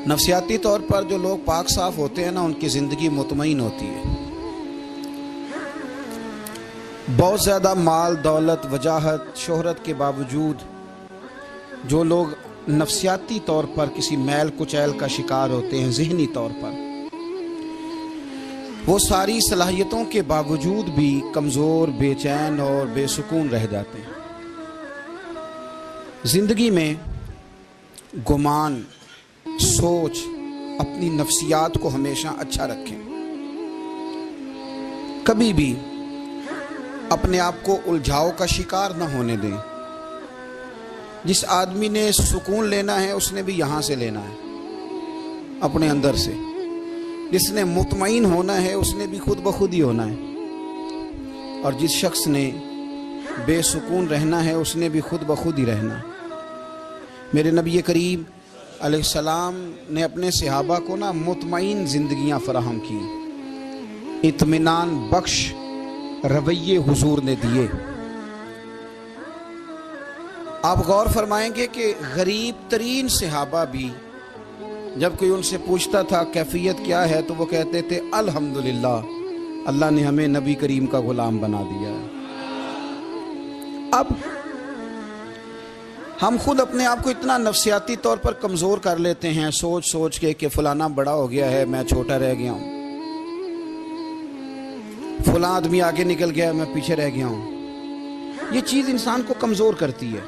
نفسیاتی طور پر جو لوگ پاک صاف ہوتے ہیں نا، ان کی زندگی مطمئن ہوتی ہے۔ بہت زیادہ مال دولت وجاہت شہرت کے باوجود جو لوگ نفسیاتی طور پر کسی میل کچیل کا شکار ہوتے ہیں، ذہنی طور پر، وہ ساری صلاحیتوں کے باوجود بھی کمزور، بے چین اور بے سکون رہ جاتے ہیں۔ زندگی میں گمان، سوچ، اپنی نفسیات کو ہمیشہ اچھا رکھیں۔ کبھی بھی اپنے آپ کو الجھاؤ کا شکار نہ ہونے دیں۔ جس آدمی نے سکون لینا ہے اس نے بھی یہاں سے لینا ہے، اپنے اندر سے۔ جس نے مطمئن ہونا ہے اس نے بھی خود بخود ہی ہونا ہے، اور جس شخص نے بے سکون رہنا ہے اس نے بھی خود بخود ہی رہنا۔ میرے نبی کریم علیہ السلام نے اپنے صحابہ کو مطمئن زندگیاں فراہم کی، اطمینان بخش رویے حضور نے دیے۔ آپ غور فرمائیں گے کہ غریب ترین صحابہ بھی جب کوئی ان سے پوچھتا تھا کیفیت کیا ہے تو وہ کہتے تھے الحمدللہ، اللہ نے ہمیں نبی کریم کا غلام بنا دیا ہے۔ اب ہم خود اپنے آپ کو اتنا نفسیاتی طور پر کمزور کر لیتے ہیں، سوچ سوچ کے کہ فلانا بڑا ہو گیا ہے، میں چھوٹا رہ گیا ہوں، فلاں آدمی آگے نکل گیا ہے، میں پیچھے رہ گیا ہوں۔ یہ چیز انسان کو کمزور کرتی ہے۔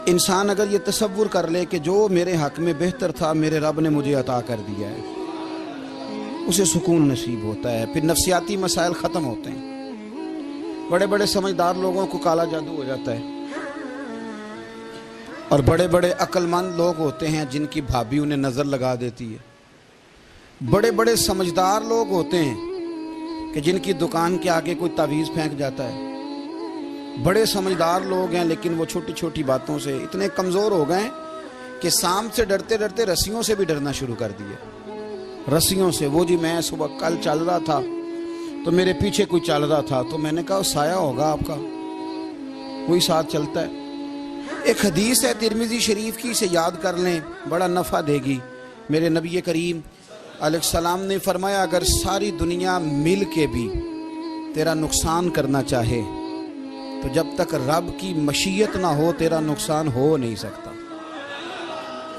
انسان اگر یہ تصور کر لے کہ جو میرے حق میں بہتر تھا میرے رب نے مجھے عطا کر دیا ہے، اسے سکون نصیب ہوتا ہے، پھر نفسیاتی مسائل ختم ہوتے ہیں۔ بڑے بڑے سمجھدار لوگوں کو کالا جادو ہو جاتا ہے، اور بڑے بڑے عقل مند لوگ ہوتے ہیں جن کی بھابھی انہیں نظر لگا دیتی ہے۔ بڑے بڑے سمجھدار لوگ ہوتے ہیں کہ جن کی دکان کے آگے کوئی تعویذ پھینک جاتا ہے۔ بڑے سمجھدار لوگ ہیں لیکن وہ چھوٹی چھوٹی باتوں سے اتنے کمزور ہو گئے کہ سانپ سے ڈرتے ڈرتے رسیوں سے بھی ڈرنا شروع کر دیے۔ رسیوں سے، وہ جی میں صبح کل چل رہا تھا تو میرے پیچھے کوئی چل رہا تھا تو میں نے کہا سایہ ہوگا آپ کا، وہی ساتھ چلتا ہے۔ ایک حدیث ہے ترمذی شریف کی، اسے یاد کر لیں، بڑا نفع دے گی۔ میرے نبی کریم علیہ السلام نے فرمایا اگر ساری دنیا مل کے بھی تیرا نقصان کرنا چاہے تو جب تک رب کی مشیت نہ ہو تیرا نقصان ہو نہیں سکتا۔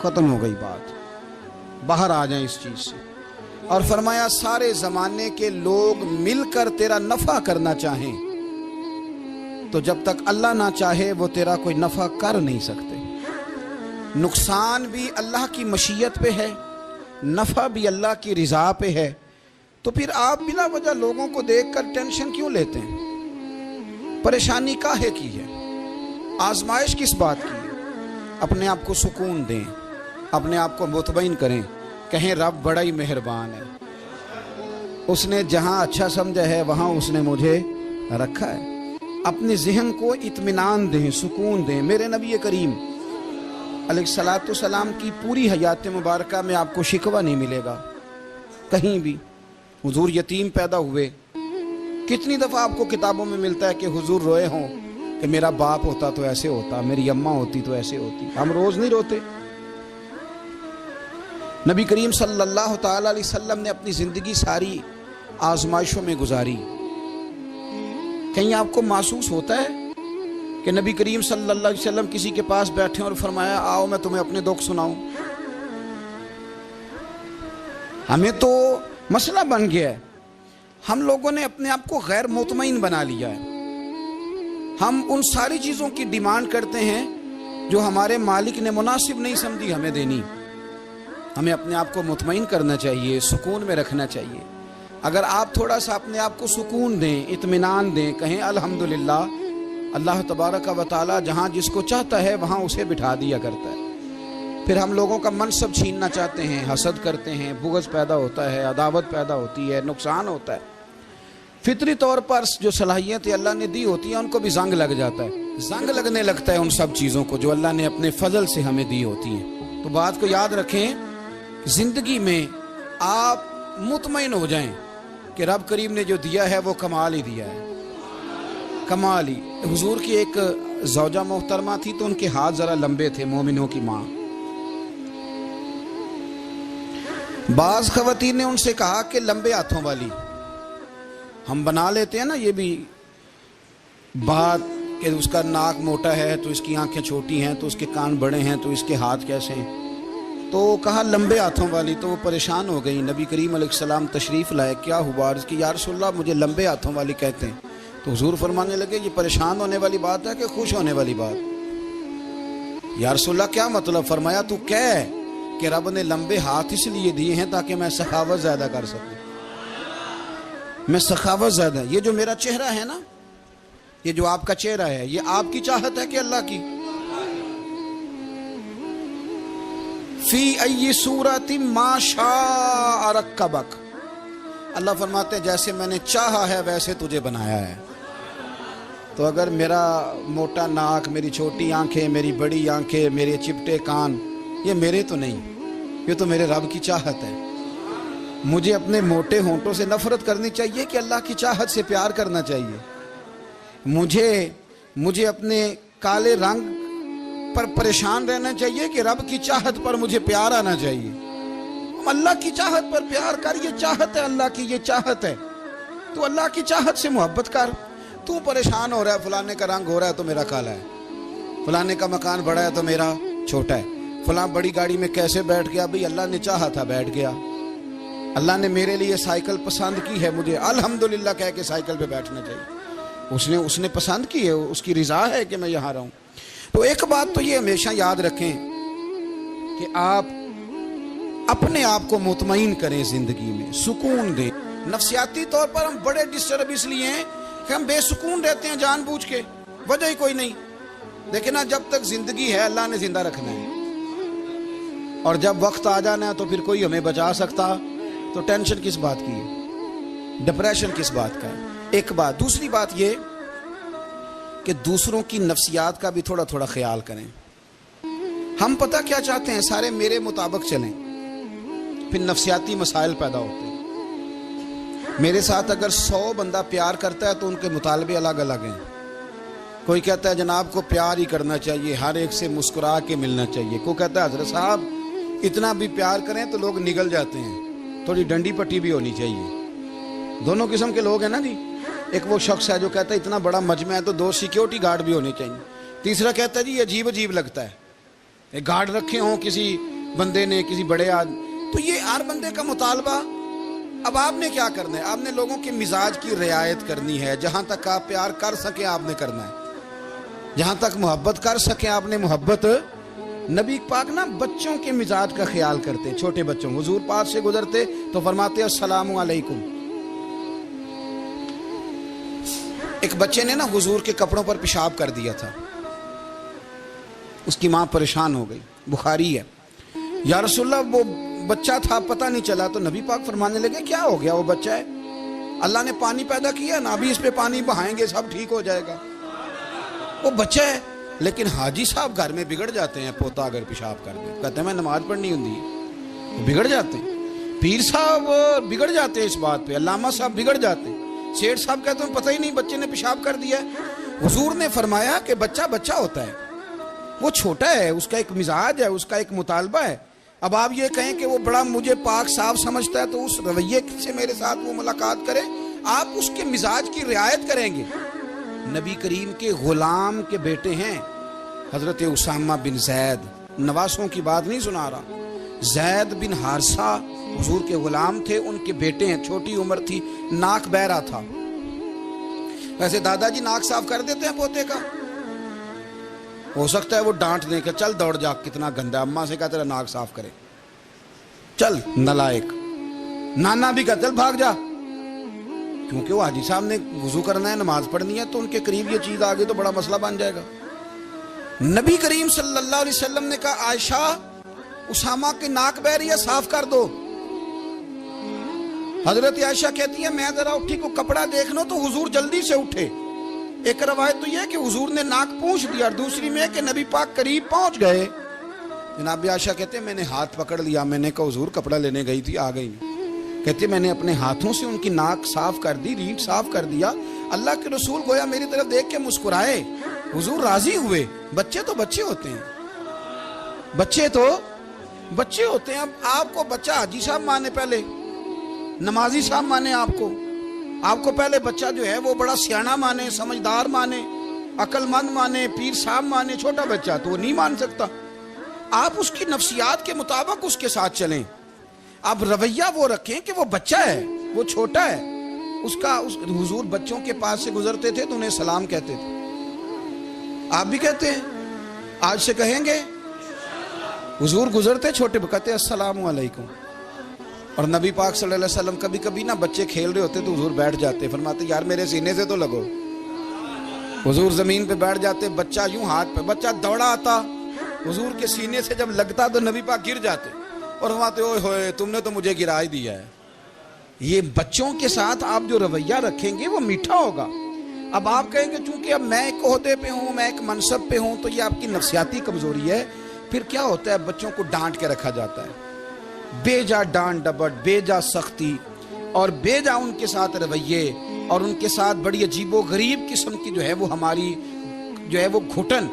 ختم ہو گئی بات، باہر آ جائیں اس چیز سے۔ اور فرمایا سارے زمانے کے لوگ مل کر تیرا نفع کرنا چاہیں تو جب تک اللہ نہ چاہے وہ تیرا کوئی نفع کر نہیں سکتے۔ نقصان بھی اللہ کی مشیت پہ ہے، نفع بھی اللہ کی رضا پہ ہے، تو پھر آپ بلا وجہ لوگوں کو دیکھ کر ٹینشن کیوں لیتے ہیں؟ پریشانی کاہے کی ہے؟ آزمائش کس بات کی ہے؟ اپنے آپ کو سکون دیں، اپنے آپ کو مطمئن کریں، کہیں رب بڑا ہی مہربان ہے، اس نے جہاں اچھا سمجھا ہے وہاں اس نے مجھے رکھا ہے۔ اپنے ذہن کو اطمینان دیں، سکون دیں۔ میرے نبی کریم علیہ السلام کی پوری حیات مبارکہ میں آپ کو شکوہ نہیں ملے گا کہیں بھی۔ حضور یتیم پیدا ہوئے، کتنی دفعہ آپ کو کتابوں میں ملتا ہے کہ حضور روئے ہوں کہ میرا باپ ہوتا تو ایسے ہوتا، میری اماں ہوتی تو ایسے ہوتی۔ ہم روز نہیں روتے؟ نبی کریم صلی اللہ تعالی علیہ وسلم نے اپنی زندگی ساری آزمائشوں میں گزاری۔ کہیں آپ کو محسوس ہوتا ہے کہ نبی کریم صلی اللہ علیہ وسلم کسی کے پاس بیٹھے اور فرمایا آؤ میں تمہیں اپنے دکھ سناؤں؟ ہمیں تو مسئلہ بن گیا ہے، ہم لوگوں نے اپنے آپ کو غیر مطمئن بنا لیا ہے۔ ہم ان ساری چیزوں کی ڈیمانڈ کرتے ہیں جو ہمارے مالک نے مناسب نہیں سمجھی ہمیں دینی۔ ہمیں اپنے آپ کو مطمئن کرنا چاہیے، سکون میں رکھنا چاہیے۔ اگر آپ تھوڑا سا اپنے آپ کو سکون دیں، اطمینان دیں، کہیں الحمدللہ، اللہ تبارک و تعالی جہاں جس کو چاہتا ہے وہاں اسے بٹھا دیا کرتا ہے۔ پھر ہم لوگوں کا منصب چھیننا چاہتے ہیں، حسد کرتے ہیں، بغض پیدا ہوتا ہے، عداوت پیدا ہوتی ہے، نقصان ہوتا ہے۔ فطری طور پر جو صلاحیتیں اللہ نے دی ہوتی ہیں ان کو بھی زنگ لگ جاتا ہے، زنگ لگنے لگتا ہے ان سب چیزوں کو جو اللہ نے اپنے فضل سے ہمیں دی ہوتی ہیں۔ تو بات کو یاد رکھیں، زندگی میں آپ مطمئن ہو جائیں کہ رب کریم نے جو دیا ہے وہ کمال ہی دیا ہے، کمال ہی۔ حضور کی ایک زوجہ محترمہ تھی تو ان کے ہاتھ ذرا لمبے تھے، مومنوں کی ماں۔ بعض خواتین نے ان سے کہا کہ لمبے ہاتھوں والی، ہم بنا لیتے ہیں نا یہ بھی بات کہ اس کا ناک موٹا ہے تو اس کی آنکھیں چھوٹی ہیں تو اس کے کان بڑے ہیں تو اس کے ہاتھ کیسے ہیں، تو کہا لمبے ہاتھوں والی، تو وہ پریشان ہو گئی۔ نبی کریم علیہ السلام تشریف لائے، کیا ہوا؟ عرض کی یا رسول اللہ مجھے لمبے ہاتھوں والی کہتے ہیں۔ تو حضور فرمانے لگے یہ پریشان ہونے والی بات ہے کہ خوش ہونے والی بات؟ یا رسول اللہ کیا مطلب؟ فرمایا تو کہہ کہ رب نے لمبے ہاتھ اس لیے دیے ہیں تاکہ میں سخاوت زیادہ کر سکوں، میں سخاوت زیادہ، یہ جو میرا چہرہ ہے نا، یہ جو آپ کا چہرہ ہے، یہ آپ کی چاہت ہے کہ اللہ کی؟ فی ای صورت ما شاء رکبک، اللہ فرماتے ہیں جیسے میں نے چاہا ہے ویسے تجھے بنایا ہے۔ تو اگر میرا موٹا ناک، میری چھوٹی آنکھیں، میری بڑی آنکھیں، میرے چپٹے کان، یہ میرے تو نہیں، یہ تو میرے رب کی چاہت ہے۔ مجھے اپنے موٹے ہونٹوں سے نفرت کرنی چاہیے کہ اللہ کی چاہت سے پیار کرنا چاہیے؟ مجھے اپنے کالے رنگ پر پریشان رہنا چاہیے کہ رب کی چاہت پر مجھے پیار آنا چاہیے؟ اللہ کی چاہت پر پیار کر، یہ چاہت ہے اللہ کی، یہ چاہت ہے، تو اللہ کی چاہت سے محبت کر۔ تو پریشان ہو رہا ہے فلانے کا رنگ ہو رہا ہے تو میرا کالا ہے، فلانے کا مکان بڑا ہے تو میرا چھوٹا ہے، فلاں بڑی گاڑی میں کیسے بیٹھ گیا؟ بھئی اللہ نے چاہا تھا بیٹھ گیا، اللہ نے میرے لیے سائیکل پسند کی ہے، مجھے الحمدللہ کہہ کے سائیکل پہ بیٹھنا چاہیے، اس نے پسند کی ہے، اس کی رضا ہے کہ میں یہاں رہوں۔ تو ایک بات تو یہ ہمیشہ یاد رکھیں کہ آپ اپنے آپ کو مطمئن کریں، زندگی میں سکون دیں۔ نفسیاتی طور پر ہم بڑے ڈسٹرب اس لیے ہیں کہ ہم بے سکون رہتے ہیں جان بوجھ کے، وجہ ہی کوئی نہیں، لیکن جب تک زندگی ہے اللہ نے زندہ رکھنا ہے، اور جب وقت آ جانا ہے تو پھر کوئی ہمیں بچا سکتا، تو ٹینشن کس بات کی ہے، ڈپریشن کس بات کا ہے؟ ایک بات۔ دوسری بات یہ کہ دوسروں کی نفسیات کا بھی تھوڑا تھوڑا خیال کریں۔ ہم پتہ کیا چاہتے ہیں؟ سارے میرے مطابق چلیں، پھر نفسیاتی مسائل پیدا ہوتے ہیں۔ میرے ساتھ اگر 100 بندہ پیار کرتا ہے تو ان کے مطالبے الگ الگ ہیں۔ کوئی کہتا ہے جناب کو پیار ہی کرنا چاہیے، ہر ایک سے مسکرا کے ملنا چاہیے، کوئی کہتا ہے حضرت صاحب اتنا بھی پیار کریں تو لوگ نگل جاتے ہیں، تھوڑی ڈنڈی پٹی بھی ہونی چاہیے۔ دونوں قسم کے لوگ ہیں نا جی۔ ایک وہ شخص ہے جو کہتا ہے اتنا بڑا مجمع ہے تو 2 سیکیورٹی گارڈ بھی ہونے چاہیے۔ تیسرا کہتا ہے جی یہ عجیب عجیب لگتا ہے، ایک گارڈ رکھے ہوں کسی بندے نے، کسی بڑے آدمی۔ تو یہ ہر بندے کا مطالبہ۔ اب آپ نے کیا کرنا ہے؟ آپ نے لوگوں کے مزاج کی رعایت کرنی ہے، جہاں تک آپ پیار کر سکیں آپ نے کرنا ہے، جہاں تک محبت کر سکیں آپ نے محبت۔ نبی پاک نا بچوں کے مزاج کا خیال کرتے، چھوٹے بچوں، حضور پاک سے گزرتے تو فرماتے السلام علیکم۔ ایک بچے نے نا حضور کے کپڑوں پر پیشاب کر دیا تھا، اس کی ماں پریشان ہو گئی، بخاری ہے۔ یا رسول اللہ وہ بچہ تھا پتہ نہیں چلا، تو نبی پاک فرمانے لگے کیا ہو گیا؟ وہ بچہ ہے، اللہ نے پانی پیدا کیا نا، ابھی اس پہ پانی بہائیں گے سب ٹھیک ہو جائے گا، وہ بچہ ہے۔ لیکن حاجی صاحب گھر میں بگڑ جاتے ہیں، پوتا اگر پیشاب کر دے کہتے ہیں میں نماز پڑھنی ہوں، بگڑ جاتے ہیں، پیر صاحب بگڑ جاتے ہیں اس بات پہ، علامہ صاحب بگڑ جاتے ہیں، سیٹھ صاحب کہتے ہیں پتہ ہی نہیں بچے نے پیشاب کر دیا ہے۔ حضور نے فرمایا کہ بچہ بچہ ہوتا ہے، وہ چھوٹا ہے، اس کا ایک مزاج ہے، اس کا ایک مطالبہ ہے۔ اب آپ یہ کہیں کہ وہ بڑا مجھے پاک صاف سمجھتا ہے تو اس رویے سے میرے ساتھ وہ ملاقات کرے، آپ اس کے مزاج کی رعایت کریں گے۔ نبی کریم کے غلام کے بیٹے ہیں حضرت اسامہ بن زید، نواسوں کی بات نہیں سنا رہا، زید بن حارثہ حضور کے غلام تھے، ان کے بیٹے ہیں، چھوٹی عمر تھی، ناک بہ رہا تھا۔ ویسے دادا جی ناک صاف کر دیتے ہیں پوتے کا، ہو سکتا ہے وہ ڈانٹ دیں کہ چل دوڑ جا کتنا گندا، اماں سے کہا تیرا ناک صاف کرے، چل نالائق، نانا بھی کہا چل بھاگ جا، کیونکہ وہ حاجی صاحب نے وضو کرنا ہے، نماز پڑھنی ہے، تو ان کے قریب یہ چیز آ گئی تو بڑا مسئلہ بن جائے گا۔ نبی کریم صلی اللہ علیہ وسلم نے کہا عائشہ اسامہ کی ناک بہ رہی ہے صاف کر دو۔ حضرت عائشہ کہتی ہے میں ذرا اٹھی کو کپڑا دیکھ لوں تو حضور جلدی سے اٹھے۔ ایک روایت تو یہ کہ حضور نے ناک پونچھ دیا، اور دوسری میں کہ نبی پاک قریب پہنچ گئے۔ جناب عائشہ کہتے ہیں میں نے ہاتھ پکڑ لیا، میں نے کہا حضور کپڑا لینے گئی تھی آ گئی۔ کہتے ہیں میں نے اپنے ہاتھوں سے ان کی ناک صاف کر دی، ریٹ صاف کر دیا، اللہ کے رسول گویا میری طرف دیکھ کے مسکرائے، حضور راضی ہوئے۔ بچے تو بچے ہوتے ہیں، بچے تو بچے ہوتے ہیں. اب آپ کو بچہ حاجی صاحب مانے, پہلے نمازی صاحب مانے, آپ کو پہلے بچہ جو ہے وہ بڑا سیانا مانے, سمجھدار مانے, عقل مند مانے, پیر صاحب مانے. چھوٹا بچہ تو وہ نہیں مان سکتا. آپ اس کی نفسیات کے مطابق اس کے ساتھ چلیں. آپ رویہ وہ رکھیں کہ وہ بچہ ہے, وہ چھوٹا ہے. حضور بچوں کے پاس سے گزرتے تھے تو انہیں سلام کہتے تھے. آپ بھی کہتے ہیں, آج سے کہیں گے. حضور گزرتے چھوٹے کہتے السلام علیکم. اور نبی پاک صلی اللہ علیہ وسلم کبھی کبھی نا بچے کھیل رہے ہوتے تو حضور بیٹھ جاتے, فرماتے یار میرے سینے سے تو لگو. حضور زمین پہ بیٹھ جاتے, بچہ یوں ہاتھ پہ, بچہ دوڑا آتا, حضور کے سینے سے جب لگتا تو نبی پاک گر جاتے اور فرماتے اوئے ہوئے تم نے تو مجھے گرا ہی دیا ہے. یہ بچوں کے ساتھ آپ جو رویہ رکھیں گے وہ میٹھا ہوگا. اب آپ کہیں گے چونکہ اب میں ایک عہدے پہ ہوں, میں ایک منصب پہ ہوں, تو یہ آپ کی نفسیاتی کمزوری ہے. پھر کیا ہوتا ہے, بچوں کو ڈانٹ کے رکھا جاتا ہے, بے جا ڈانٹ ڈپٹ, بے جا سختی اور بے جا ان کے ساتھ رویے اور ان کے ساتھ بڑی عجیب و غریب قسم کی جو ہے وہ ہماری جو ہے وہ گھٹن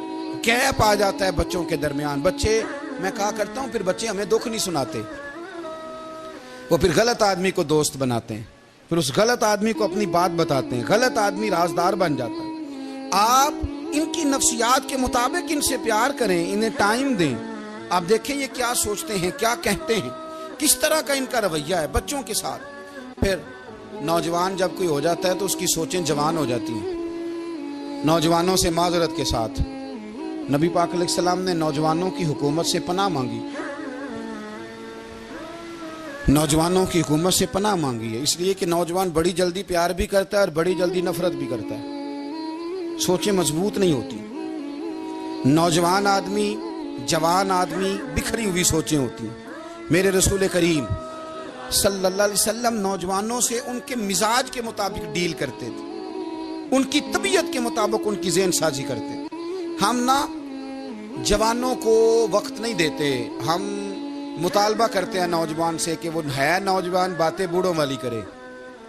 گیپ آ جاتا ہے بچوں کے درمیان. بچے, میں کہا کرتا ہوں, پھر بچے ہمیں دکھ نہیں سناتے, وہ پھر غلط آدمی کو دوست بناتے ہیں, پھر اس غلط آدمی کو اپنی بات بتاتے ہیں, غلط آدمی رازدار بن جاتا ہے. آپ ان کی نفسیات کے مطابق ان سے پیار کریں, انہیں ٹائم دیں. آپ دیکھیں یہ کیا سوچتے ہیں, کیا کہتے ہیں, کس طرح کا ان کا رویہ ہے بچوں کے ساتھ. پھر نوجوان جب کوئی ہو جاتا ہے تو اس کی سوچیں جوان ہو جاتی ہیں. نوجوانوں سے معذرت کے ساتھ نبی پاک علیہ السلام نے نوجوانوں کی حکومت سے پناہ مانگی, نوجوانوں کی حکومت سے پناہ مانگی ہے, اس لیے کہ نوجوان بڑی جلدی پیار بھی کرتا ہے اور بڑی جلدی نفرت بھی کرتا ہے. سوچیں مضبوط نہیں ہوتی. نوجوان آدمی, جوان آدمی, بکھری ہوئی سوچیں ہوتی ہیں. میرے رسول کریم صلی اللہ علیہ وسلم نوجوانوں سے ان کے مزاج کے مطابق ڈیل کرتے تھے, ان کی طبیعت کے مطابق ان کی ذہن سازی کرتے تھے. ہم نا جوانوں کو وقت نہیں دیتے, ہم مطالبہ کرتے ہیں نوجوان سے کہ وہ ہے نوجوان, باتیں بوڑھوں والی کرے.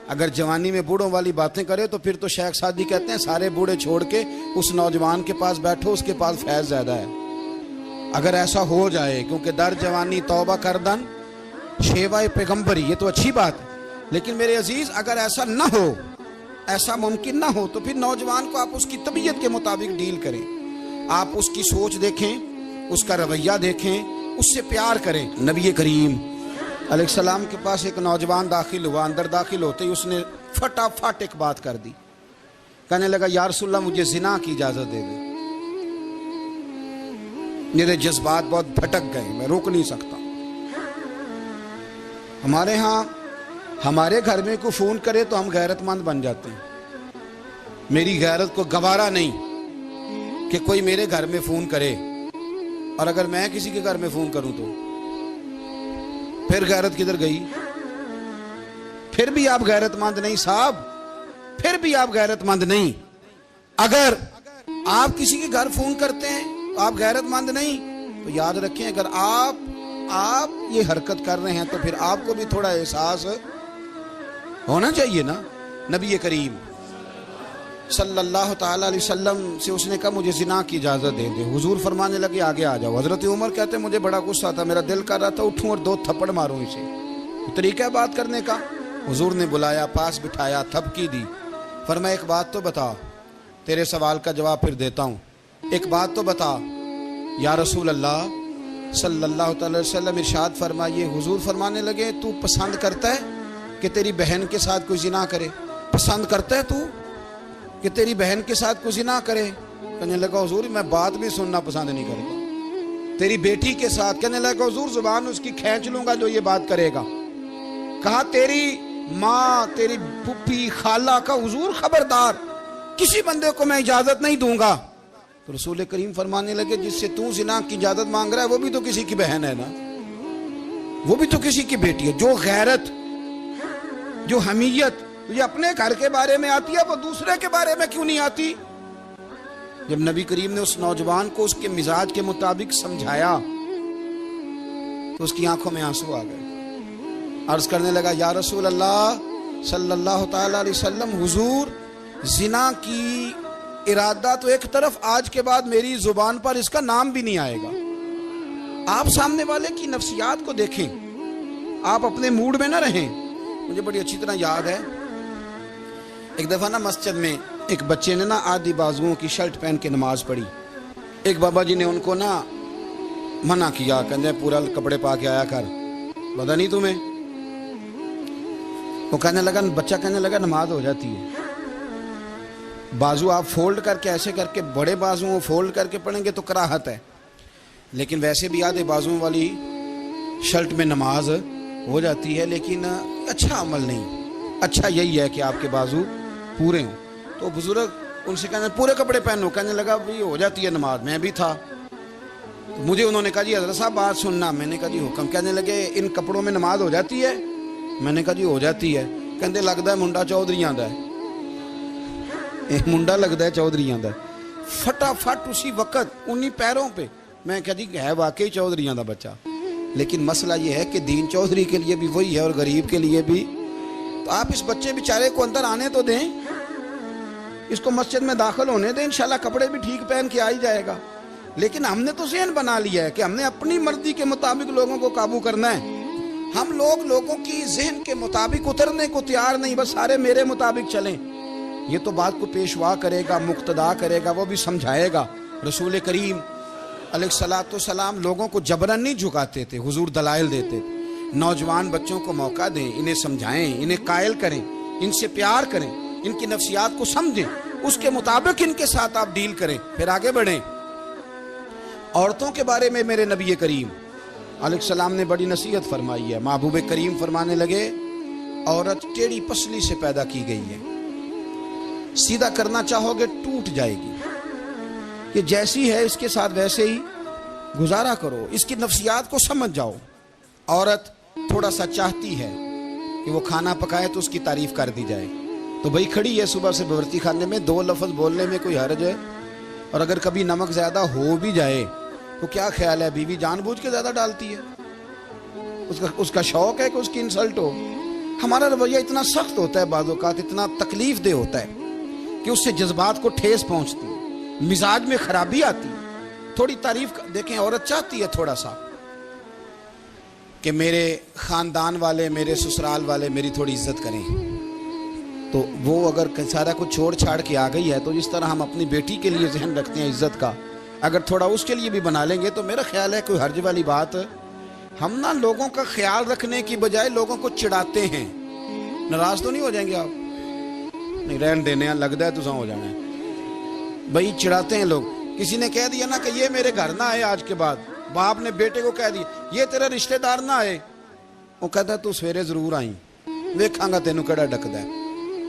اگر جوانی میں بوڑھوں والی باتیں کرے تو پھر تو شیخ سعدی کہتے ہیں سارے بوڑھے چھوڑ کے اس نوجوان کے پاس بیٹھو, اس کے پاس فیض زیادہ ہے. اگر ایسا ہو جائے, کیونکہ در جوانی توبہ کردن شیوائے پیغمبری, یہ تو اچھی بات ہے, لیکن میرے عزیز اگر ایسا نہ ہو, ایسا ممکن نہ ہو, تو پھر نوجوان کو آپ اس کی طبیعت کے مطابق ڈیل کریں. آپ اس کی سوچ دیکھیں, اس کا رویہ دیکھیں, اس سے پیار کریں. نبی کریم علیہ السلام کے پاس ایک نوجوان داخل ہوا, اندر داخل ہوتے ہی اس نے فٹافٹ ایک بات کر دی. کہنے لگا یا رسول اللہ مجھے زنا کی اجازت دے دیں. میرے جذبات بہت بھٹک گئے, میں روک نہیں سکتا. ہمارے ہاں ہمارے گھر میں کوئی فون کرے تو ہم غیرت مند بن جاتے ہیں. میری غیرت کو گوارا نہیں کہ کوئی میرے گھر میں فون کرے, اور اگر میں کسی کے گھر میں فون کروں تو پھر غیرت کدھر گئی؟ پھر بھی آپ غیرت مند نہیں صاحب, پھر بھی آپ غیرت مند نہیں. اگر آپ کسی کے گھر فون کرتے ہیں تو آپ غیرت مند نہیں, تو یاد رکھیں اگر آپ یہ حرکت کر رہے ہیں تو پھر آپ کو بھی تھوڑا احساس ہونا چاہیے نا. نبی کریم صلی اللہ تعالی علیہ وسلم سے اس نے کہا مجھے زنا کی اجازت دے دے. حضور فرمانے لگے آگے آ جاؤ. حضرت عمر کہتے ہیں مجھے بڑا غصہ تھا, میرا دل کر رہا تھا اٹھوں اور 2 تھپڑ ماروں اسے. طریقہ ہے بات کرنے کا. حضور نے بلایا, پاس بٹھایا, تھپکی دی, فرمایا ایک بات تو بتا, تیرے سوال کا جواب پھر دیتا ہوں, ایک بات تو بتا. یا رسول اللہ صلی اللہ تعالی وسلم ارشاد فرمائیے. حضور فرمانے لگے تو پسند کرتا ہے کہ تیری بہن کے ساتھ کوئی زنا کرے؟ پسند کرتا ہے تو کہ تیری بہن کے ساتھ کوئی زنا کرے؟ کہنے لگا حضور میں بات بھی سننا پسند نہیں کرتا. تیری بیٹی کے ساتھ؟ کہنے لگا حضور زبان اس کی کھینچ لوں گا جو یہ بات کرے گا. کہا تیری ماں, تیری پھوپھی, خالہ کا؟ حضور خبردار, کسی بندے کو میں اجازت نہیں دوں گا. تو رسول کریم فرمانے لگے جس سے تو زنا کی اجازت مانگ رہا ہے وہ بھی تو کسی کی بہن ہے نا, وہ بھی تو کسی کی بیٹی ہے. جو غیرت, جو حمیت یہ اپنے گھر کے بارے میں آتی ہے وہ دوسرے کے بارے میں کیوں نہیں آتی؟ جب نبی کریم نے اس نوجوان کو اس کے مزاج کے مطابق سمجھایا تو اس کی آنکھوں میں آنسو آ گئے. عرض کرنے لگا یا رسول اللہ صلی اللہ تعالی علیہ وسلم, حضور زنا کی ارادہ تو ایک طرف, آج کے بعد میری زبان پر اس کا نام بھی نہیں آئے گا. آپ سامنے والے کی نفسیات کو دیکھیں, آپ اپنے موڈ میں نہ رہیں. مجھے بڑی اچھی طرح یاد ہے, ایک دفعہ نا مسجد میں ایک بچے نے نا آدھی بازوؤں کی شرٹ پہن کے نماز پڑھی. ایک بابا جی نے ان کو نا منع کیا, کہتے پورا کپڑے پا کے آیا کر, پتہ نہیں تمہیں. وہ کہنے لگا, بچہ کہنے لگا نماز ہو جاتی ہے, بازو آپ فولڈ کر کے ایسے کر کے, بڑے بازو فولڈ کر کے پڑھیں گے تو کراہت ہے, لیکن ویسے بھی آدھے بازوؤں والی شرٹ میں نماز ہو جاتی ہے, لیکن اچھا عمل نہیں. اچھا یہی ہے کہ آپ کے بازو پورے ہوں. تو بزرگ ان سے کہنے پورے کپڑے پہنو, کہنے لگا بھائی ہو جاتی ہے نماز, میں بھی تھا. تو مجھے انہوں نے کہا جی حضرت صاحب بات سننا. میں نے کہا جی حکم. کہنے لگے ان کپڑوں میں نماز ہو جاتی ہے؟ میں نے کہا جی ہو جاتی ہے. کہتے لگتا ہے منڈا چودھریاں دا ہے, منڈا لگتا ہے چودھریاں دا. فٹافٹ اسی وقت انہی پیروں پہ. میں کہا جی ہے واقعی چودھریاں دا بچہ, لیکن مسئلہ یہ ہے کہ دین چودھری کے لیے بھی وہی ہے اور غریب کے لیے بھی. تو آپ اس بچے بیچارے کو اندر آنے تو دیں, اس کو مسجد میں داخل ہونے دیں, انشاءاللہ کپڑے بھی ٹھیک پہن کے آ ہی جائے گا. لیکن ہم نے تو ذہن بنا لیا ہے کہ ہم نے اپنی مرضی کے مطابق لوگوں کو قابو کرنا ہے. ہم لوگوں کی ذہن کے مطابق اترنے کو تیار نہیں, بس سارے میرے مطابق چلیں. یہ تو بات کو پیشوا کرے گا, مقتدا کرے گا, وہ بھی سمجھائے گا. رسول کریم علیہ الصلوۃ والسلام لوگوں کو جبرن نہیں جھکاتے تھے, حضور دلائل دیتے تھے. نوجوان بچوں کو موقع دیں, انہیں سمجھائیں, انہیں قائل کریں, ان سے پیار کریں, ان کی نفسیات کو سمجھیں, اس کے مطابق ان کے ساتھ آپ ڈیل کریں, پھر آگے بڑھیں. عورتوں کے بارے میں میرے نبی کریم علیہ السلام نے بڑی نصیحت فرمائی ہے. محبوب کریم فرمانے لگے عورت ٹیڑھی پسلی سے پیدا کی گئی ہے, سیدھا کرنا چاہو گے ٹوٹ جائے گی. یہ جیسی ہے اس کے ساتھ ویسے ہی گزارا کرو, اس کی نفسیات کو سمجھ جاؤ. عورت تھوڑا سا چاہتی ہے کہ وہ کھانا پکائے تو اس کی تعریف کر دی جائے, تو بھئی کھڑی ہے صبح سے بورتی خانے میں, 2 لفظ بولنے میں کوئی حرج ہے؟ اور اگر کبھی نمک زیادہ ہو بھی جائے تو کیا خیال ہے, بیوی جان بوجھ کے زیادہ ڈالتی ہے؟ اس کا شوق ہے کہ اس کی انسلٹ ہو. ہمارا رویہ اتنا سخت ہوتا ہے, بعض اوقات اتنا تکلیف دہ ہوتا ہے کہ اس سے جذبات کو ٹھیس پہنچتی ہے, مزاج میں خرابی آتی ہے. تھوڑی تعریف دیکھیں, عورت چاہتی ہے تھوڑا سا کہ میرے خاندان والے, میرے سسرال والے میری تھوڑی عزت کریں. تو وہ اگر سارا کچھ چھوڑ چھاڑ کے آ گئی ہے, تو جس طرح ہم اپنی بیٹی کے لیے ذہن رکھتے ہیں عزت کا, اگر تھوڑا اس کے لیے بھی بنا لیں گے تو میرا خیال ہے کوئی حرج والی بات. ہم نا لوگوں کا خیال رکھنے کی بجائے لوگوں کو چڑھاتے ہیں. ناراض تو نہیں ہو جائیں گے آپ؟ نہیں, رہن دینے لگتا ہے تو ہو جانا ہے بھائی. چڑھاتے ہیں لوگ. کسی نے کہہ دیا نا کہ یہ میرے گھر نہ آئے آج کے بعد, باپ نے بیٹے کو کہہ دیا یہ تیرے رشتہ دار نہ آئے, وہ کہتا ہے تو سویرے ضرور آئی, دیکھاں گا تینوں کیڑا ڈکدا ہے,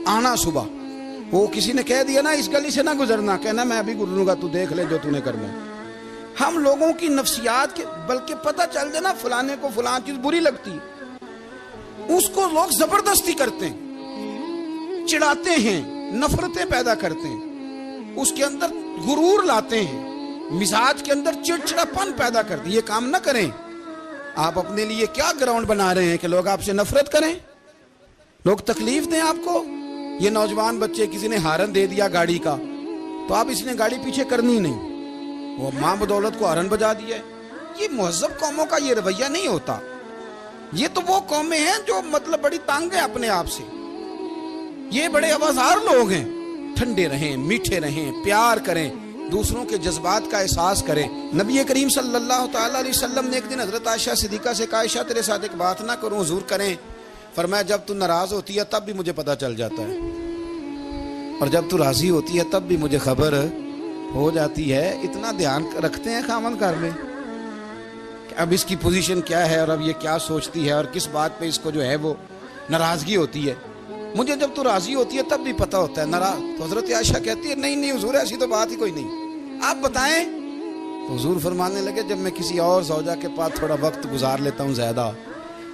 آنا صبح. وہ کسی نے کہہ دیا نا اس گلی سے نہ گزرنا, کہنا میں ابھی گزروں گا, تو دیکھ لے جو تو نے کرنا. ہم لوگوں کی نفسیات کے, بلکہ پتہ چل جائے نا فلانے کو فلان چیز بری لگتی, اس کو لوگ زبردستی کرتے ہیں, چڑھاتے ہیں, نفرتیں پیدا کرتے ہیں, اس کے اندر غرور لاتے ہیں, مزاج کے اندر چڑچڑاپن پیدا کرتے ہیں. یہ کام نہ کریں. آپ اپنے لیے کیا گراؤنڈ بنا رہے ہیں کہ لوگ آپ سے نفرت کریں, لوگ تکلیف دیں آپ کو. یہ نوجوان بچے, کسی نے ہارن دے دیا گاڑی کا, تو آپ اس نے گاڑی پیچھے کرنی نہیں, وہ ماں بدولت کو ہارن بجا دیا ہے. یہ مہذب قوموں کا یہ رویہ نہیں ہوتا. یہ تو وہ قومیں ہیں جو مطلب بڑی تنگ ہیں اپنے آپ سے. یہ بڑے آوازار لوگ ہیں. ٹھنڈے رہیں, میٹھے رہیں, پیار کریں, دوسروں کے جذبات کا احساس کریں. نبی کریم صلی اللہ تعالی علیہ وسلم نے ایک دن حضرت عائشہ صدیقہ سے کہا, عائشہ تیرے ساتھ ایک بات نہ کروں, حضور کریں. فرمایا جب تو ناراض ہوتی ہے تب بھی مجھے پتہ چل جاتا ہے, اور جب تو راضی ہوتی ہے تب بھی مجھے خبر ہو جاتی ہے. اتنا دھیان رکھتے ہیں خاوند گھر میں کہ اب اس کی پوزیشن کیا ہے, اور اب یہ کیا سوچتی ہے, اور کس بات پہ اس کو جو ہے وہ ناراضگی ہوتی ہے. مجھے جب تو راضی ہوتی ہے تب بھی پتہ ہوتا ہے ناراض. تو حضرت عائشہ کہتی ہے نہیں حضور ایسی تو بات ہی کوئی نہیں, آپ بتائیں. تو حضور فرمانے لگے جب میں کسی اور زوجہ کے پاس تھوڑا وقت گزار لیتا ہوں زیادہ,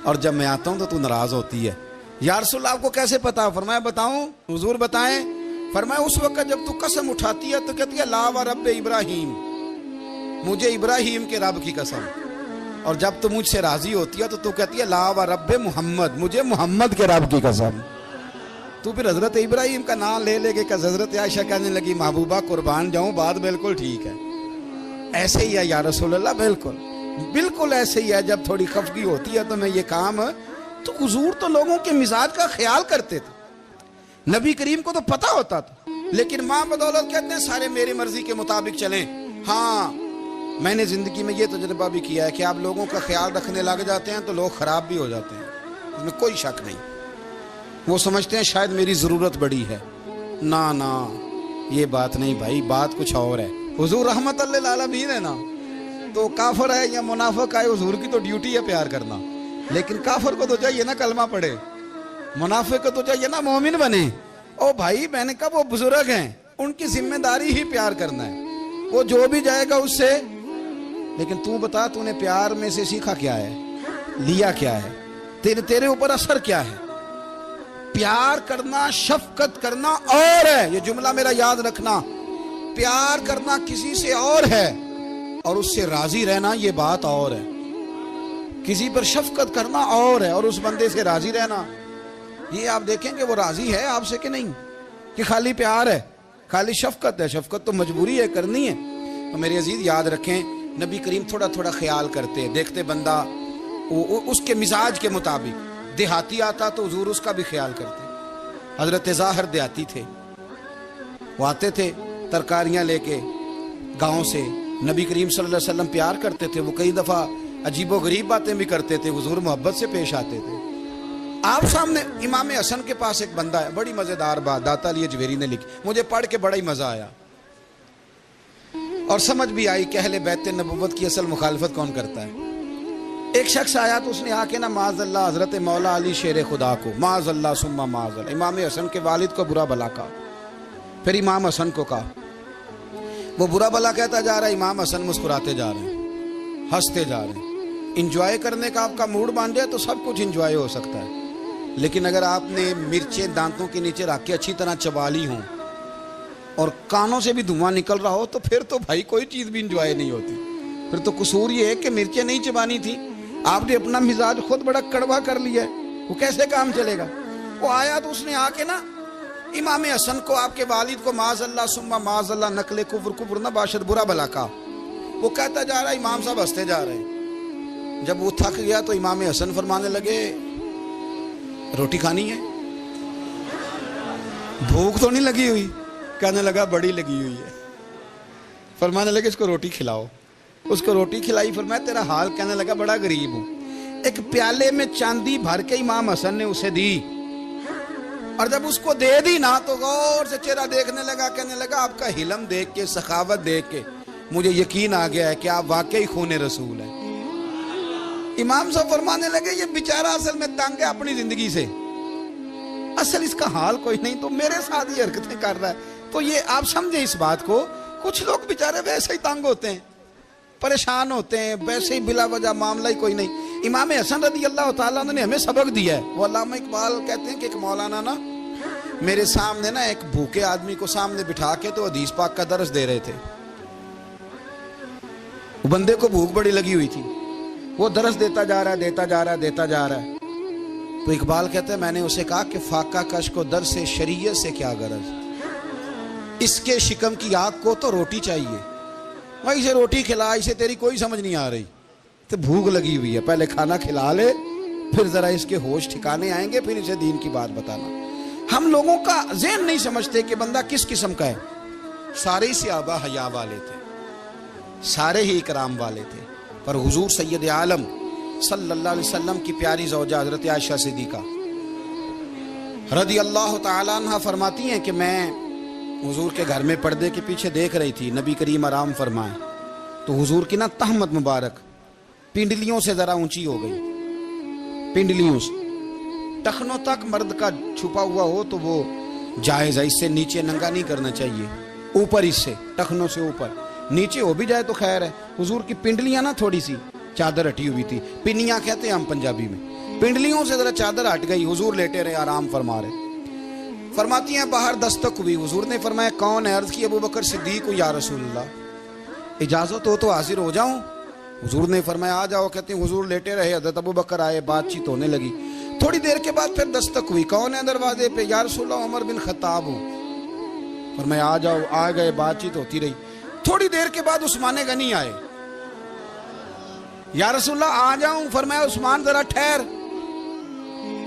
اور جب میں آتا ہوں تو ناراض ہوتی ہے. یا رسول اللہ آپ کو کیسے پتا؟ فرمایا بتاؤں؟ حضور بتائیں. فرمایا اس وقت جب تو قسم اٹھاتی ہے تو کہتی ہے لا و رب ابراہیم, مجھے ابراہیم کے رب کی قسم. اور جب تو مجھ سے راضی ہوتی ہے تو کہتی ہے لا و رب محمد, مجھے محمد کے رب کی قسم. تو پھر حضرت ابراہیم کا نام لے لے کے حضرت عائشہ کہنے لگی محبوبہ قربان جاؤں, بات بالکل ٹھیک ہے, ایسے ہی ہے یا رسول اللہ. بالکل بالکل ایسے ہی ہے، جب تھوڑی خفگی ہوتی ہے تو میں یہ کام، تو حضور تو لوگوں کے مزاج کا خیال کرتے تھے، نبی کریم کو تو پتہ ہوتا تھا، لیکن ماں بدولت کہتے ہیں سارے میری مرضی کے مطابق چلیں۔ ہاں میں نے زندگی میں یہ تجربہ بھی کیا ہے کہ آپ لوگوں کا خیال رکھنے لگ جاتے ہیں تو لوگ خراب بھی ہو جاتے ہیں، اس میں کوئی شک نہیں۔ وہ سمجھتے ہیں شاید میری ضرورت بڑی ہے، نہ یہ بات نہیں بھائی، بات کچھ اور ہے۔ حضور رحمت اللہ للعالمین ہے نا، تو کافر ہے یا منافق ہے، حضور کی تو ڈیوٹی ہے پیار کرنا، لیکن کافر کو تو چاہیے نا کلمہ پڑھے، منافق کو تو چاہیے نا مومن بنے۔ او بھائی میں نے کہا وہ بزرگ ہیں، ان کی ذمہ داری ہی پیار کرنا ہے، وہ جو بھی جائے گا اس سے۔ لیکن تو بتا تو نے پیار میں سے سیکھا کیا ہے، لیا کیا ہے، تیرے اوپر اثر کیا ہے؟ پیار کرنا، شفقت کرنا اور ہے، یہ جملہ میرا یاد رکھنا، پیار کرنا کسی سے اور ہے اور اس سے راضی رہنا یہ بات اور ہے۔ کسی پر شفقت کرنا اور ہے اور اس بندے سے راضی رہنا، یہ آپ دیکھیں کہ وہ راضی ہے آپ سے کہ نہیں، کہ خالی پیار ہے، خالی شفقت ہے۔ شفقت تو مجبوری ہے، کرنی ہے۔ تو میرے عزیز یاد رکھیں، نبی کریم تھوڑا تھوڑا خیال کرتے، دیکھتے بندہ اس کے مزاج کے مطابق، دیہاتی آتا تو حضور اس کا بھی خیال کرتے۔ حضرت ظاہر دیہاتی تھے، وہ آتے تھے ترکاریاں لے کے گاؤں سے، نبی کریم صلی اللہ علیہ وسلم پیار کرتے تھے، وہ کئی دفعہ عجیب و غریب باتیں بھی کرتے تھے، حضور محبت سے پیش آتے تھے۔ آپ سامنے امام حسن کے پاس ایک بندہ ہے، بڑی مزیدار بات داتا علی اجویری نے لکھی، مجھے پڑھ کے بڑا ہی مزہ آیا اور سمجھ بھی آئی کہ اہل بیت نبوت کی اصل مخالفت کون کرتا ہے۔ ایک شخص آیا تو اس نے آ کے نا معاذ اللہ حضرت مولا علی شیر خدا کو، معاذ اللہ ثم معاذ اللہ، امام حسن کے والد کو برا بھلا کہا، پھر امام حسن کو کہا، وہ برا بھلا کہتا جا رہا ہے، امام حسن مسکراتے جا رہے ہیں، ہنستے جا رہے ہیں۔ انجوائے کرنے کا آپ کا موڈ بن جائے تو سب کچھ انجوائے ہو سکتا ہے، لیکن اگر آپ نے مرچیں دانتوں کے نیچے رکھ کے اچھی طرح چبا لی ہوں اور کانوں سے بھی دھواں نکل رہا ہو تو پھر تو بھائی کوئی چیز بھی انجوائے نہیں ہوتی، پھر تو قصور یہ ہے کہ مرچیں نہیں چبانی تھی، آپ نے اپنا مزاج خود بڑا کڑوا کر لیا ہے، وہ کیسے کام چلے گا۔ وہ آیا تو اس نے آ کے نا امام حسن کو، آپ کے والد کو، معاذ اللہ ثم معاذ اللہ، نقل کفر نہ باشد، برا بھلا کہا۔ وہ کہتا جا رہا ہے، امام صاحب ہنستے جا رہے ہیں۔ جب وہ تھک گیا تو امام حسن فرمانے لگے، روٹی کھانی ہے؟ بھوک تو نہیں لگی ہوئی؟ کہنے لگا بڑی لگی ہوئی ہے۔ فرمانے لگے اس کو روٹی کھلاؤ، اس کو روٹی کھلائی، فرمایا تیرا حال؟ کہنے لگا بڑا غریب ہوں۔ ایک پیالے میں چاندی بھر کے امام حسن نے اسے دی، اور جب اس کو دے دی نا تو غور سے چہرہ دیکھنے لگا، کہنے لگا آپ کا حلم دیکھ کے، سخاوت دیکھ کے مجھے یقین آ گیا ہے کہ آپ واقعی خون رسول ہیں۔ امام صاحب فرمانے لگے یہ بیچارہ اصل میں تنگ ہے اپنی زندگی سے، اصل اس کا حال کوئی نہیں، تو میرے ساتھ یہ حرکتیں کر رہا ہے۔ تو یہ آپ سمجھیں اس بات کو، کچھ لوگ بیچارے ویسے ہی تنگ ہوتے ہیں، پریشان ہوتے ہیں، ویسے ہی بلا وجہ معاملہ ہی کوئی نہیں۔ امام حسن رضی اللہ تعالیٰ عنہ نے ہمیں سبق دیا ہے۔ وہ علامہ اقبال کہتے ہیں کہ ایک مولانا نا میرے سامنے نا ایک بھوکے آدمی کو سامنے بٹھا کے تو حدیث پاک کا درس دے رہے تھے، وہ بندے کو بھوک بڑی لگی ہوئی تھی، وہ درس دیتا جا رہا ہے۔ تو اقبال کہتے ہیں میں نے اسے کہا کہ فاقہ کش کو درس شریعت سے کیا غرض، اس کے شکم کی آگ کو تو روٹی چاہیے، وہیں سے روٹی کھلا، اسے تیری کوئی سمجھ نہیں آ رہی، تو بھوک لگی ہوئی ہے، پہلے کھانا کھلا لے، پھر ذرا اس کے ہوش ٹھکانے آئیں گے، پھر اسے دین کی بات بتانا۔ ہم لوگوں کا ذہن نہیں سمجھتے کہ بندہ کس قسم کا ہے۔ سارے ہی صحابہ حیا والے تھے، سارے ہی اکرام والے تھے، پر حضور سید عالم صلی اللہ علیہ وسلم کی پیاری زوجہ حضرت عائشہ صدیقہ رضی اللہ تعالیٰ عنہ فرماتی ہیں کہ میں حضور کے گھر میں پردے کے پیچھے دیکھ رہی تھی، نبی کریم آرام فرمائے تو حضور کی نا تہمت مبارک پنڈلیوں سے ذرا اونچی ہو گئی، پنڈلیوں سے ٹخنوں تک مرد کا چھپا ہوا ہو تو وہ جائز ہے، اس سے نیچے ننگا نہیں کرنا چاہیے، اوپر اس سے ٹخنوں سے اوپر، نیچے ہو بھی جائے تو خیر ہے۔ حضور کی پنڈلیاں نا تھوڑی سی چادر ہٹی ہوئی تھی، پنیاں کہتے ہیں ہم پنجابی میں، پنڈلیوں سے ذرا چادر ہٹ گئی، حضور لیٹے رہے، آرام فرما رہے۔ فرماتی ہیں باہر دستک ہوئی، حضور نے فرمایا کون ہے؟ عرض کی ابو بکر صدیق یا رسول اللہ، اجازت ہو تو حاضر ہو جاؤں؟ حضور نے فرمایا آ جاؤ۔ کہتے ہیں حضور لیٹے رہے، حضرت ابو بکر آئے، بات چیت ہونے لگی، تھوڑی دیر کے بعد پھر دستک ہوئی، کون ہے دروازے پہ؟ یا رسول اللہ عمر بن خطاب ہوں۔ فرمایا آ جاؤ، آ گئے، بات چیت ہوتی رہی، تھوڑی دیر کے بعد عثمان غنی آئے، یا رسول اللہ آ جاؤں؟ فرمایا عثمان ذرا ٹھہر۔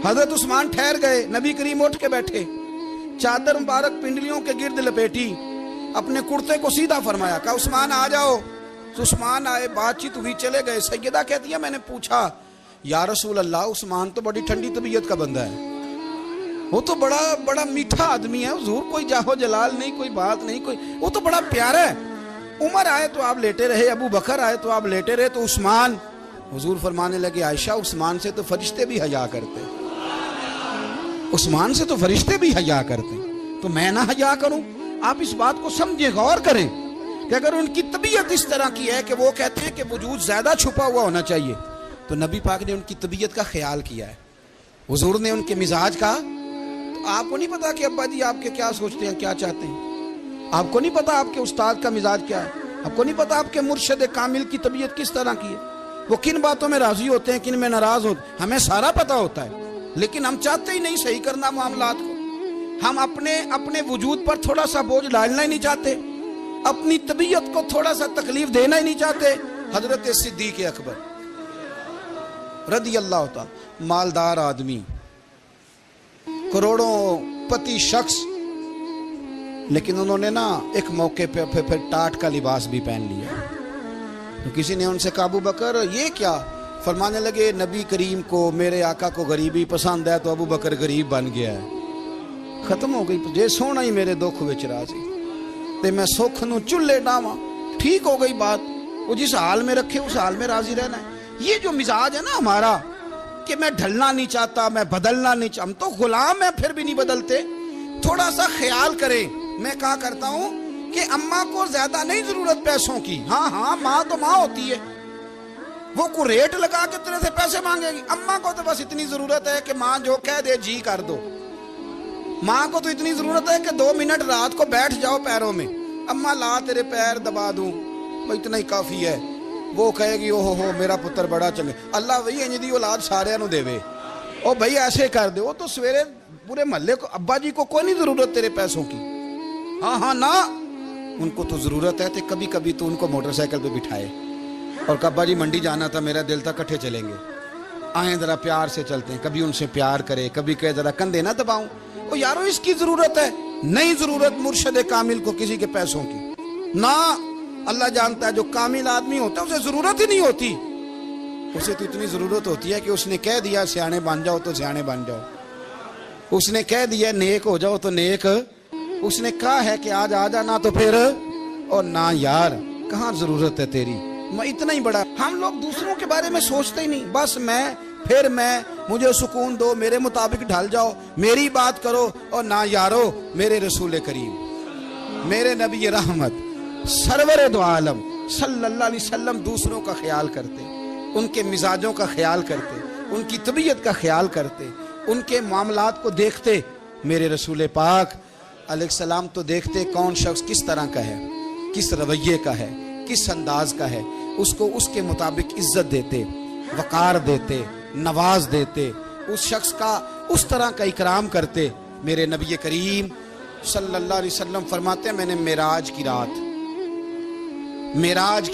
حضرت عثمان ٹھہر گئے، نبی کریم اٹھ کے بیٹھے، چادر مبارک پنڈلیوں کے گرد لپیٹی، اپنے کرتے کو سیدھا فرمایا، کہا عثمان آ جاؤ۔ تو عثمان آئے، بات چیت ہوئی، چلے گئے۔ سیدہ کہتی ہے میں نے پوچھا یا رسول اللہ عثمان تو بڑی ٹھنڈی طبیعت کا بندہ ہے، وہ تو بڑا میٹھا آدمی ہے حضور، کوئی جاہو جلال نہیں، کوئی بات نہیں، وہ تو بڑا پیارا ہے۔ عمر آئے تو آپ لیٹے رہے، ابو بکر آئے تو آپ لیٹے رہے، تو عثمان؟ حضور فرمانے لگے عائشہ عثمان سے تو فرشتے بھی حیا کرتے، عثمان سے تو فرشتے بھی حیا کرتے، تو میں نہ حیا کروں؟ آپ اس بات کو سمجھیں، غور کریں کہ اگر ان کی طبیعت اس طرح کی ہے کہ وہ کہتے ہیں کہ وجود زیادہ چھپا ہوا ہونا چاہیے، تو نبی پاک نے ان کی طبیعت کا خیال کیا ہے، حضور نے ان کے مزاج کا۔ تو آپ کو نہیں پتا کہ ابا جی آپ کے کیا سوچتے ہیں، کیا چاہتے ہیں؟ آپ کو نہیں پتا آپ کے استاد کا مزاج کیا ہے؟ آپ کو نہیں پتا آپ کے مرشد کامل کی طبیعت کس طرح کی ہے؟ وہ کن باتوں میں راضی ہوتے ہیں، کن میں ناراض ہوتے ہیں، ہمیں سارا پتا ہوتا ہے، لیکن ہم چاہتے ہی نہیں صحیح کرنا معاملات کو۔ ہم اپنے وجود پر تھوڑا سا بوجھ ڈالنا ہی نہیں چاہتے، اپنی طبیعت کو تھوڑا سا تکلیف دینا ہی نہیں چاہتے۔ حضرت صدیق اکبر رضی اللہ تعالی، مالدار آدمی، کروڑوں پتی شخص، لیکن انہوں نے نا ایک موقع پہ پھر ٹاٹ کا لباس بھی پہن لیا۔ تو کسی نے ان سے کہا ابو بکر یہ کیا؟ فرمانے لگے نبی کریم کو، میرے آقا کو غریبی پسند ہے، تو ابو بکر غریب بن گیا ہے، ختم ہو گئی۔ جے سونا ہی میرے دکھ وچ راضی تے میں سکھ نو چلے ڈاواں، ٹھیک ہو گئی بات۔ وہ جس حال میں رکھے اس حال میں راضی رہنا ہے۔ یہ جو مزاج ہے نا ہمارا کہ میں ڈھلنا نہیں چاہتا، میں بدلنا نہیں چاہتا، ہم تو غلام ہیں پھر بھی نہیں بدلتے۔ تھوڑا سا خیال کریں۔ میں کہا کرتا ہوں کہ اماں کو زیادہ نہیں ضرورت پیسوں کی، ہاں ماں تو ماں ہوتی ہے، وہ کو ریٹ لگا کے تیرے سے پیسے مانگے گی۔ اماں کو تو بس اتنی ضرورت ہے کہ ماں جو کہہ دے جی کر دو۔ ماں کو تو اتنی ضرورت ہے کہ 2 منٹ رات کو بیٹھ جاؤ پیروں میں، اماں لا تیرے پیر دبا دوں، وہ اتنا ہی کافی ہے۔ وہ کہے گی او ہو میرا پتر بڑا چنگا، اللہ وہی انج دی اولاد سارے نو دے، او بھائی ایسے کر دے۔ وہ تو سویرے پورے محلے کو، ابا جی کو کوئی نہیں ضرورت تیرے پیسوں کی، ہاں نا، ان کو تو ضرورت ہے۔ تو کبھی کبھی تو ان کو موٹر سائیکل پہ بٹھائے اور کہ ابا جی منڈی جانا تھا، میرا دل تھا کٹھے چلیں گے، آئیں ذرا پیار سے چلتے ہیں، کبھی ان سے پیار کرے، کبھی کہے ذرا کندھے نہ دباؤں۔ او یارو اس کی ضرورت ہے، نہیں ضرورت مرشد کامل کو کسی کے پیسوں کی، نہ۔ اللہ جانتا ہے جو کامل آدمی ہوتا ہے اسے ضرورت ہی نہیں ہوتی، اسے تو اتنی ضرورت ہوتی ہے کہ اس نے کہہ دیا سیانے بن جاؤ تو سیانے بن جاؤ، اس نے کہہ دیا نیک ہو جاؤ تو نیک، اس نے کہا ہے کہ آج آ جانا تو پھر، اور نہ یار کہاں ضرورت ہے تیری، میں اتنا ہی بڑا۔ ہم لوگ دوسروں کے بارے میں سوچتے ہی نہیں، بس میں مجھے سکون دو، میرے مطابق ڈھل جاؤ، میری بات کرو، اور نہ یارو میرے رسول کریم، میرے نبی رحمت سرور دو عالم صلی اللہ علیہ وسلم دوسروں کا خیال کرتے، ان کے مزاجوں کا خیال کرتے، ان کی طبیعت کا خیال کرتے، ان کے معاملات کو دیکھتے۔ میرے رسول پاک علیہ السلام تو دیکھتے کون شخص کس طرح کا ہے، کس رویے کا ہے، کس انداز کا ہے، اس کو اس کے مطابق عزت دیتے، وقار دیتے، نواز دیتے، اس شخص کا اس طرح کا اکرام کرتے۔ میرے نبی کریم صلی اللہ علیہ وسلم فرماتے ہیں میں نے معراج کی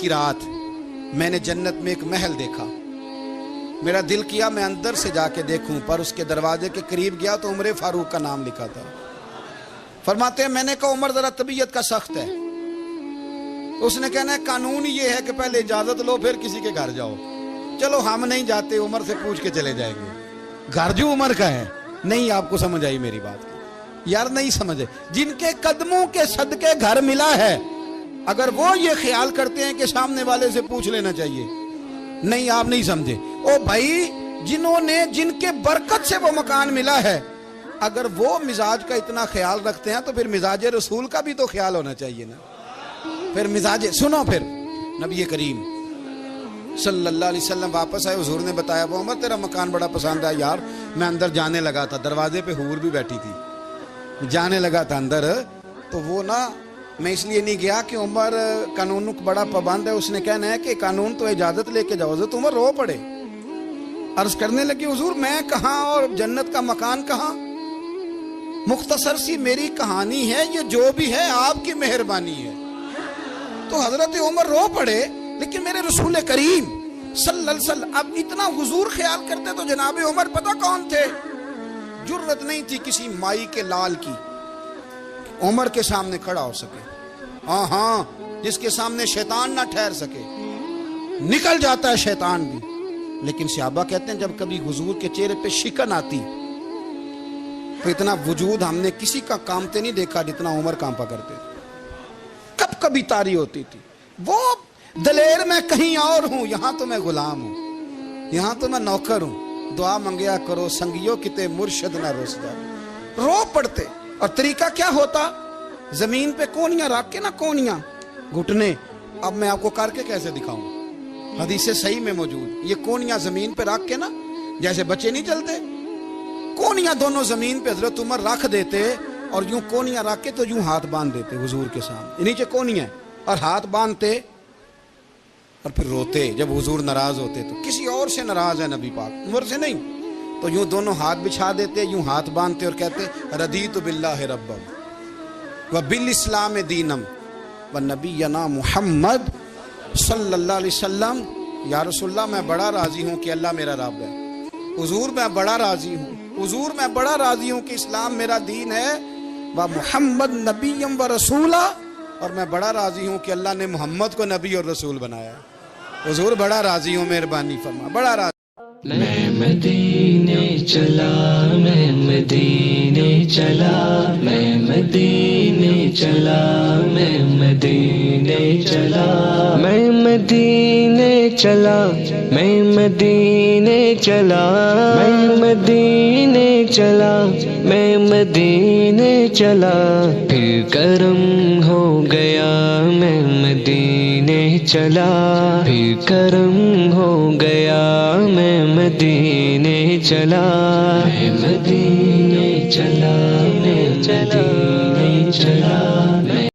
رات میں نے جنت میں ایک محل دیکھا، میرا دل کیا میں اندر سے جا کے دیکھوں، پر اس کے دروازے کے قریب گیا تو عمر فاروق کا نام لکھا تھا۔ فرماتے ہیں میں نے کہا عمر ذرا طبیعت کا سخت ہے، اس نے کہنا ہے قانون یہ ہے کہ پہلے اجازت لو پھر کسی کے گھر جاؤ۔ چلو ہم نہیں جاتے، عمر سے پوچھ کے چلے جائیں گے، گھر جو عمر کا ہے۔ نہیں آپ کو سمجھ آئی میری بات یار؟ نہیں سمجھے؟ جن کے قدموں کے صدقے گھر ملا ہے، اگر وہ یہ خیال کرتے ہیں کہ سامنے والے سے پوچھ لینا چاہیے، نہیں آپ نہیں سمجھے۔ او بھائی جن کے برکت سے وہ مکان ملا ہے، اگر وہ مزاج کا اتنا خیال رکھتے ہیں تو پھر مزاج رسول کا بھی تو خیال ہونا چاہیے نا۔ پھر مزاج سنو، پھر نبی کریم صلی اللہ علیہ وسلم واپس آئے، حضور نے بتایا وہ عمر تیرا مکان بڑا پسند ہے یار، میں اندر جانے لگا تھا، دروازے پہ حور بھی بیٹھی تھی، جانے لگا تھا اندر، تو وہ نا میں اس لیے نہیں گیا کہ عمر قانون کو بڑا پابند ہے، اس نے کہنا ہے کہ قانون تو اجازت لے کے جاؤ۔ حضرت عمر رو پڑے، عرض کرنے لگی حضور میں کہاں اور جنت کا مکان کہاں، مختصر سی میری کہانی ہے، یہ جو بھی ہے آپ کی مہربانی ہے۔ تو حضرت عمر رو پڑے، لیکن میرے رسول کریم صلی اللہ علیہ وسلم اب اتنا حضور خیال کرتے تو جناب عمر پتہ کون تھے؟ جرت نہیں تھی کسی مائی کے لال کی عمر کے سامنے کھڑا ہو سکے، ہاں جس کے سامنے شیطان نہ ٹھہر سکے، نکل جاتا ہے شیطان بھی، لیکن صحابہ کہتے ہیں جب کبھی حضور کے چہرے پہ شکن آتی تو اتنا وجود ہم نے کسی کا کامتے نہیں دیکھا جتنا عمر کانپا کرتے تھے۔ کب کبھی تاری ہوتی تھی وہ دلیر میں کہیں اور ہوں، یہاں تو میں غلام ہوں، یہاں تو میں نوکر ہوں، دعا منگیا کرو سنگیو کتے مرشد نہ رس جا، رو پڑتے۔ اور طریقہ کیا ہوتا؟ زمین پہ کونیاں رکھ کے نا، کونیاں گھٹنے، اب میں آپ کو کر کے کیسے دکھاؤں، حدیث صحیح میں موجود، یہ کونیاں زمین پہ رکھ کے نا، جیسے بچے نہیں چلتے، کونیاں دونوں زمین پہ حضرت عمر رکھ دیتے اور یوں کونیاں رکھ کے تو یوں ہاتھ باندھ دیتے حضور کے سامنے، نیچے کونیاں اور ہاتھ باندھتے اور پھر روتے جب حضور ناراض ہوتے تو، کسی اور سے ناراض ہے نبی پاک، عمر سے نہیں، تو یوں دونوں ہاتھ بچھا دیتے، یوں ہاتھ باندھتے اور کہتے رضیت باللہ ربا وبالاسلام دینم ونبینا محمد صلی اللہ علیہ وسلم، یا رسول اللہ میں بڑا راضی ہوں کہ اللہ میرا رب ہے، حضور میں بڑا راضی ہوں، حضور میں بڑا راضی ہوں کہ اسلام میرا دین ہے، و محمد نبیم و رسولہ، اور میں بڑا راضی ہوں کہ اللہ نے محمد کو نبی اور رسول بنایا ہے، حضور بڑا راضی ہوں، مہربانی فرما، بڑا راضی۔ میں مدینے چلا، میں مدینے چلا، میں مدینے چلا، میں مدینے چلا، میں مدینے چلا، میں مدینے چلا، میں مدینے چلا، میں مدینے چلا، پھر کرم ہو گیا، میں مدینے چلا، پھر کرم ہو گیا، میں مدینے چلا، میں مدینے چلا، میں مدینے